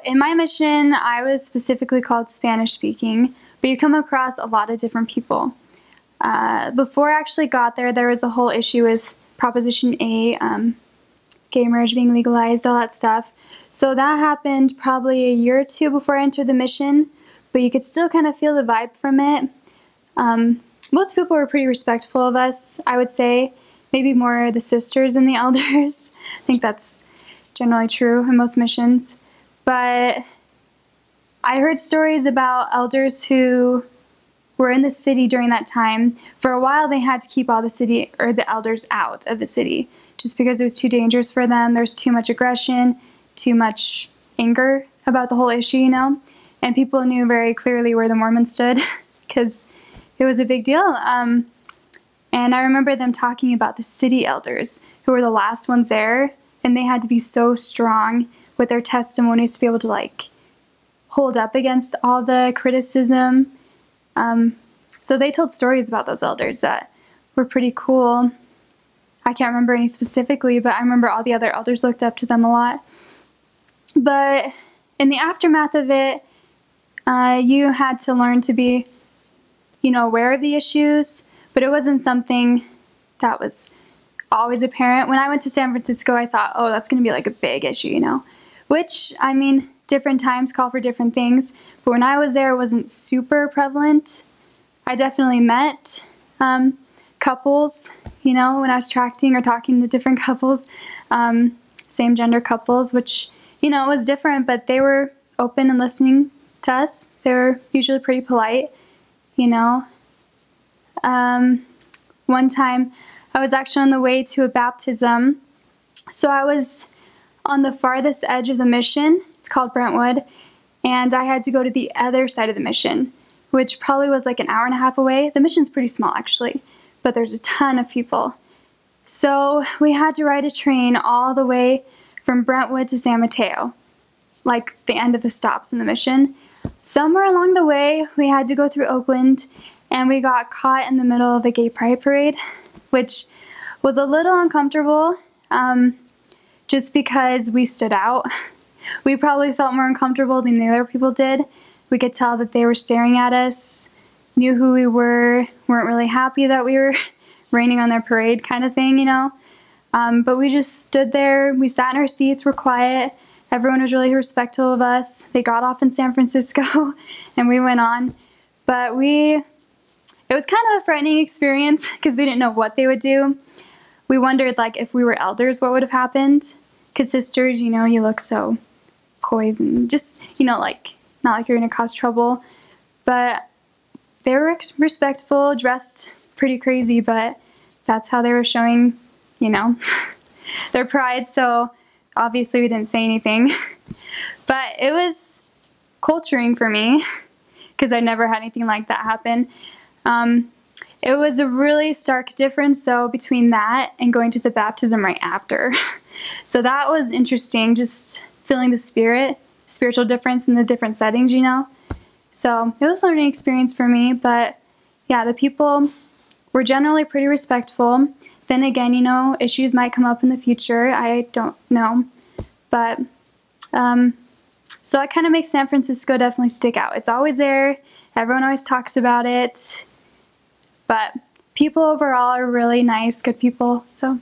In my mission, I was specifically called Spanish speaking, but you come across a lot of different people. Before I actually got there, there was a whole issue with Proposition 8, gay marriage being legalized, all that stuff. So that happened probably a year or two before I entered the mission, but you could still kind of feel the vibe from it. Most people were pretty respectful of us, I would say. Maybe more the sisters than the elders. I think that's generally true in most missions. But I heard stories about elders who were in the city during that time. For a while, they had to keep all the city or the elders out of the city just because it was too dangerous for them. There was too much aggression, too much anger about the whole issue, you know? And people knew very clearly where the Mormons stood because it was a big deal. And I remember them talking about the city elders who were the last ones there, and they had to be so strong with their testimonies to be able to like hold up against all the criticism. So they told stories about those elders that were pretty cool. I can't remember any specifically, but I remember all the other elders looked up to them a lot. But in the aftermath of it, you had to learn to be, you know, aware of the issues, but it wasn't something that was always apparent. When I went to San Francisco, I thought, oh, that's going to be like a big issue, you know, which, I mean, different times call for different things, but when I was there, it wasn't super prevalent. I definitely met couples, you know, when I was tracting or talking to different couples, same gender couples, which, you know, was different, but they were open and listening to us. They were usually pretty polite, you know. One time I was actually on the way to a baptism, so I was on the farthest edge of the mission. It's called Brentwood, and I had to go to the other side of the mission, which probably was like an hour and a half away. The mission's pretty small actually, but there's a ton of people. So we had to ride a train all the way from Brentwood to San Mateo, like the end of the stops in the mission. Somewhere along the way, we had to go through Oakland, and we got caught in the middle of a gay pride parade, which was a little uncomfortable, just because we stood out. We probably felt more uncomfortable than the other people did. We could tell that they were staring at us, knew who we were, weren't really happy that we were raining on their parade kind of thing, you know. But we just stood there, we sat in our seats, we're quiet. Everyone was really respectful of us. They got off in San Francisco and we went on. But it was kind of a frightening experience because we didn't know what they would do. We wondered, like, if we were elders, what would have happened? Because sisters, you know, you look so poised and just, you know, like, not like you're gonna cause trouble. But they were respectful, dressed pretty crazy, but that's how they were showing, you know, their pride. So obviously we didn't say anything. But it was culturing for me because I never had anything like that happen. It was a really stark difference, though, between that and going to the baptism right after. So that was interesting, just feeling the spiritual difference in the different settings, you know. So it was a learning experience for me, but yeah, the people were generally pretty respectful. Then again, you know, issues might come up in the future. I don't know. But so that kind of makes San Francisco definitely stick out. It's always there. Everyone always talks about it. But people overall are really nice, good people. So